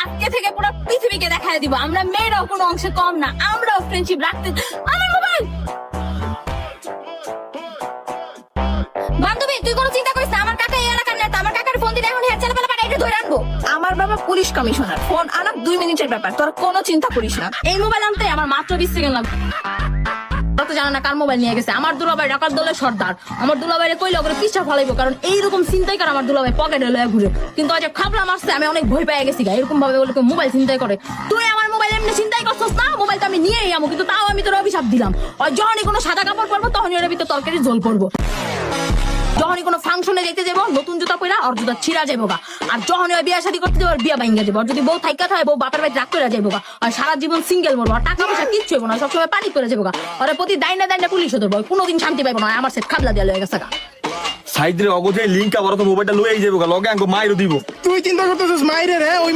আজকে থেকে পুরো পৃথিবীকে দেখায় দিব আমরা মেয়েরাও কোনো অংশে কম না, আমরাও ফ্রেন্ডশিপ রাখতে। আমার মোবাইল। বান্ধবী তুই কোনো চিন্তা করিস না, আমার কাকা এই এলাকার নেতা, আমার কাকার ফোন দিলে এখন হেড ছেলেপেলা পাঠাই ধরে আনবো। আমার বাবা পুলিশ কমিশনার, ফোন আনা 2 মিনিটের ব্যাপার, তোর কোনো চিন্তা করিস না। এই মোবাইল আনতে আমার মাত্র 20 সেকেন্ড লাগবে। তোরা তো জানা না কার মোবাইল নিয়ে গেছে। আমার দুলাভাই ডাকাত দলের সর্দার, আমার দুলাভাইরে কইলে ওকে পিছা ফলাইবো, কারণ এইরকম চিন্তাই করে আমার দুলাভাই পকেটে লয়ে ঘুরে। কিন্তু আজ খাবলা মারছে, আমি অনেক ভয় পেয়ে গেছি। এরকম ভাবে বলে কেউ মোবাইল চিন্তাই করে। তুই আমার মোবাইল এমনি চিন্তাই করছস না, মোবাইল তো আমি নিয়েই যাবো, কিন্তু তাও আমি তোর অভিশাপ দিলাম। আর যখনই কোনো সাদা কাপড় পরবো তখনই ওর ভিতর তরকারি ঝোল পড়বো। যখনই কোনো ফাংশনে যেতে যাবো নতুন জুতা পরা আর জুতা ছিঁড়া যাবো গা। আর যখনই বিয়া শাদী করতে যাবো বিয়া ভাঙ্গা যাবো। আর যদি বউ থাইকা থাকে বউ বাপের বাড়ি রাগ করে যাবো গা। আর সারা জীবন সিঙ্গেল মরবো, আর টাকা পয়সা কিচ্ছু হবো না, সবসময় পানি করে যাবো গা। আর প্রতি দাইনা দাইনা পুলিশ ধরবো, কোনোদিন শান্তি পাইবো না। আমার সেট খাবলা দেওয়া হয়ে গেছে গা। সাইডে অগজে লিঙ্ক আবার তো মোবাইলটা লইয়াই যাবো লগে আঙ্গো মাইরও দিব। তুই চিন্তা করতেছিস মাইরে রে, ওই